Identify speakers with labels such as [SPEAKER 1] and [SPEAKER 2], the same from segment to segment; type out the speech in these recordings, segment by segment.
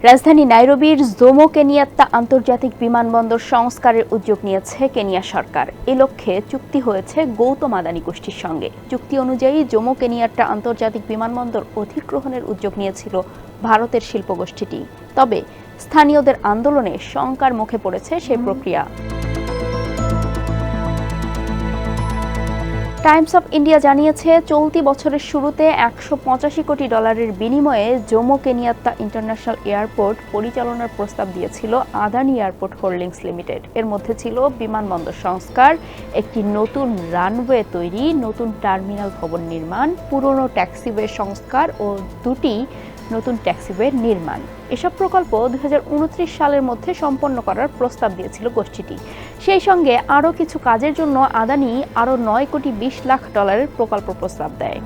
[SPEAKER 1] রাজধানী নাইরোবির Jomo Kenyatta আন্তর্জাতিক বিমানবন্দর সংস্কারের উদ্যোগ নিয়েছে কেনিয়া সরকার। এ লক্ষ্যে চুক্তি হয়েছে গৌতম আদানি গোষ্ঠীর সঙ্গে। চুক্তি অনুযায়ী জোমো কেনিয়াত্তা আন্তর্জাতিক বিমানবন্দর অধিগ্রহণের উদ্যোগ নিয়েছিল ভারতের শিল্পগোষ্ঠীটি। তবে স্থানীয়দের আন্দোলনে শঙ্কার মুখে পড়েছে সেই প্রক্রিয়া। টাইমস অফ ইন্ডিয়া জানিয়েছে, চলতি বছরের শুরুতে $185 কোটি বিনিময়ে জোমো কেনিয়াত্তা ইন্টারন্যাশনাল এয়ারপোর্ট পরিচালনার প্রস্তাব দিয়েছিল আদানি এয়ারপোর্ট হোল্ডিংস লিমিটেড। এর মধ্যে ছিল বিমানবন্দর সংস্কার, একটি নতুন রানওয়ে তৈরি, নতুন টার্মিনাল ভবন নির্মাণ, পুরনো ট্যাক্সিওয়ে সংস্কার ও দুটি নতুন ট্যাক্সিওয়ে নির্মাণ। এসব প্রকল্প 2029 সালের মধ্যে সম্পন্ন করার প্রস্তাব দিয়েছিল গোষ্ঠীটি। সেই সঙ্গে আরও কিছু কাজের জন্য আদানি আরও $9 কোটি 20 লাখ প্রকল্প প্রস্তাব দেয়।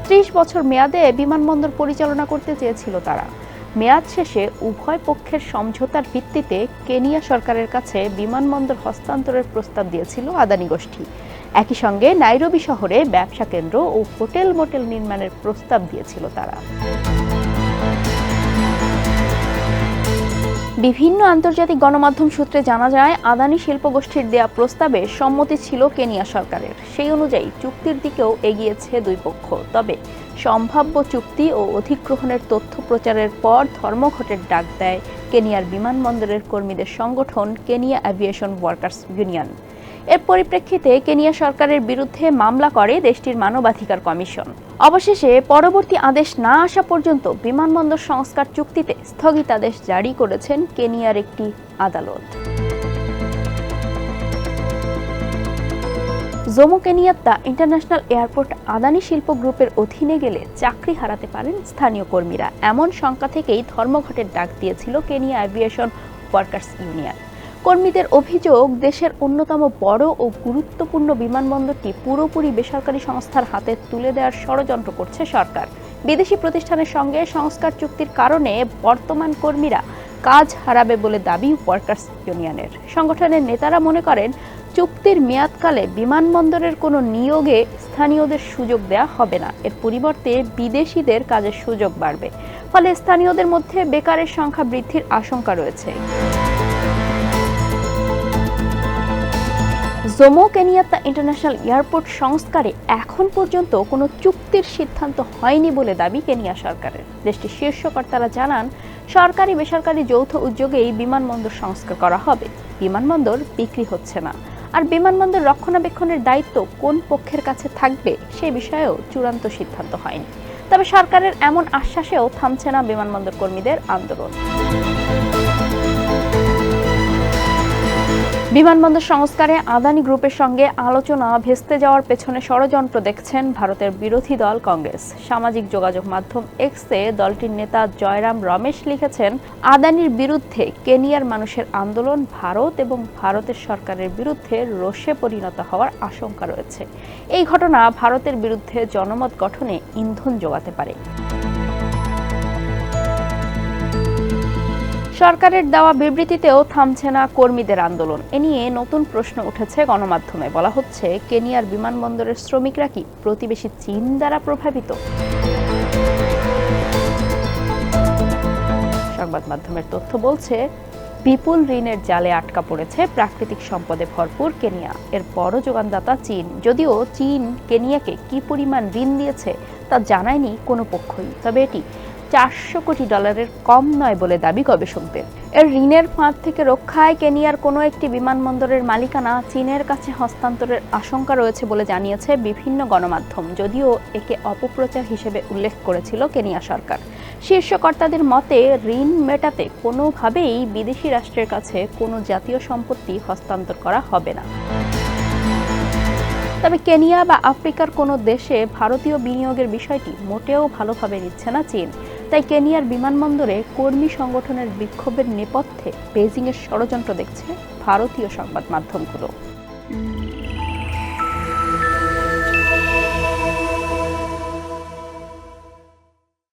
[SPEAKER 1] 30 বছর মেয়াদে বিমানবন্দর পরিচালনা করতে চেয়েছিল তারা। মেয়াদ শেষে উভয় পক্ষের সমঝোতার ভিত্তিতে কেনিয়া সরকারের কাছে বিমানবন্দর হস্তান্তরের প্রস্তাব দিয়েছিল আদানি গোষ্ঠী। একই সঙ্গে নাইরোবি শহরে ব্যবসা কেন্দ্র ও হোটেল মোটেল নির্মাণের প্রস্তাব দিয়েছিল তারা। বিভিন্ন আন্তর্জাতিক গণমাধ্যম সূত্রে জানা যায়, আদানি শিল্পগোষ্ঠীর দেয়া প্রস্তাবে সম্মতি ছিল কেনিয়া সরকারের। সেই অনুযায়ী চুক্তির দিকেও এগিয়েছে দুই পক্ষ। তবে সম্ভাব্য চুক্তি ও অধিগ্রহণের তথ্য প্রচারের পর ধর্মঘটের ডাক দেয় কেনিয়ার বিমানবন্দরের কর্মীদের সংগঠন কেনিয়া অ্যাভিয়েশন ওয়ার্কার্স ইউনিয়ন। এর পরিপ্রেক্ষিতে কেনিয়া সরকারের বিরুদ্ধে মামলা করে দেশটির মানবাধিকার কমিশন। অবশেষে পরবর্তী আদেশ না আসা পর্যন্ত বিমানবন্দর সংস্কার চুক্তিতে স্থগিতাদেশ জারি করেছেন কেনিয়ার একটি আদালত। Jomo Kenyatta international airport Adani শিল্প গ্রুপের অধীনে গেলে চাকরি হারাতে পারেন স্থানীয় কর্মীরা। এমন শঙ্কা থেকেই ধর্মঘটের ডাক দিয়েছিল কেনিয়া অ্যাভিয়েশন ওয়ার্কার্স ইউনিয়ন। কর্মীদের অভিযোগ, দেশের অন্যতম বড় ও গুরুত্বপূর্ণ বিমানবন্দরটি পুরোপুরি বেসরকারি সংস্থার হাতে তুলে দেওয়ার ষড়যন্ত্র করছে সরকার। বিদেশি প্রতিষ্ঠানের সঙ্গে সংস্কার চুক্তির কারণে বর্তমান কর্মীরা কাজ হারাবে বলে দাবি ওয়ার্কার্স ইউনিয়নের। সংগঠনের নেতারা মনে করেন, চুক্তির মেয়াদকালে বিমানবন্দরের কোনো নিয়োগে স্থানীয়দের সুযোগ দেওয়া হবে না। এর পরিবর্তে বিদেশিদের কাজের সুযোগ বাড়বে। ফলে স্থানীয়দের মধ্যে বেকারের সংখ্যা বৃদ্ধির আশঙ্কা রয়েছে। জোমো কেনিয়াত্তা ইন্টারন্যাশনাল এয়ারপোর্ট সংস্কারে এখন পর্যন্ত কোনো চুক্তির সিদ্ধান্ত হয়নি বলে দাবি কেনিয়া সরকারের। দেশটির শীর্ষ কর্তারা জানান, সরকারি বেসরকারি যৌথ উদ্যোগেই বিমানবন্দর সংস্কার করা হবে। বিমানবন্দর বিক্রি হচ্ছে না। আর বিমানবন্দর রক্ষণাবেক্ষণের দায়িত্ব কোন পক্ষের কাছে থাকবে সে বিষয়েও চূড়ান্ত সিদ্ধান্ত হয়নি। তবে সরকারের এমন আশ্বাসেও থামছে না বিমানবন্দর কর্মীদের আন্দোলন। বিমানবন্দর সংস্কারে আদানি গ্রুপের সঙ্গে আলোচনা ভেস্তে যাওয়ার পেছনে ষড়যন্ত্র দেখছেন ভারতের বিরোধী দল কংগ্রেস। সামাজিক যোগাযোগ মাধ্যম এক্সে দলটির নেতা জয়রাম রমেশ লিখেছেন, আদানির বিরুদ্ধে কেনিয়ার মানুষের আন্দোলন ভারত এবং ভারতের সরকারের বিরুদ্ধে রোষে পরিণত হওয়ার আশঙ্কা রয়েছে। এই ঘটনা ভারতের বিরুদ্ধে জনমত গঠনে ইন্ধন যোগাতে পারে। সরকারের দেওয়া বিবৃতিতেও থামছে না কর্মীদের আন্দোলন। এ নিয়ে নতুন প্রশ্ন উঠেছে গণমাধ্যমে। বলা হচ্ছে, কেনিয়ার বিমানবন্দরের শ্রমিকরা কি প্রতিবেশী চীন দ্বারা প্রভাবিত? সংবাদ মাধ্যমের তথ্য বলছে, বিপুল ঋণের জালে আটকা পড়েছে প্রাকৃতিক সম্পদে ভরপুর কেনিয়া। এর বড় যোগানদাতা চীন। যদিও চীন কেনিয়াকে কি পরিমাণ ঋণ দিয়েছে তা জানায়নি কোনো পক্ষই। তবে এটি $400 কোটি কম নয় বলে দাবি গবেষকদের। এর ঋণের ফাঁদ থেকে রক্ষায় কেনিয়ার কোনো একটি বিমানবন্দরের মালিকানা চীনের কাছে হস্তান্তরের আশঙ্কা রয়েছে বলে জানিয়েছে বিভিন্ন গণমাধ্যম। যদিও একে অপপ্রচার হিসেবে উল্লেখ করেছিল কেনিয়া সরকার। শীর্ষ কর্তাদের মতে, ঋণ মেটাতে কোনোভাবেই বিদেশি রাষ্ট্রের কাছে কোনো জাতীয় সম্পত্তি হস্তান্তর করা হবে না। তবে কেনিয়া বা আফ্রিকার কোনো দেশে ভারতীয় বিনিয়োগের বিষয়টি মোটেও ভালোভাবে নিচ্ছে না চীন। তাই কেনিয়ার বিমানবন্দরে কর্মী সংগঠনের বিক্ষোভের নেপথ্যে বেজিংয়ের ষড়যন্ত্র দেখছে ভারতীয় সংবাদ মাধ্যমগুলো।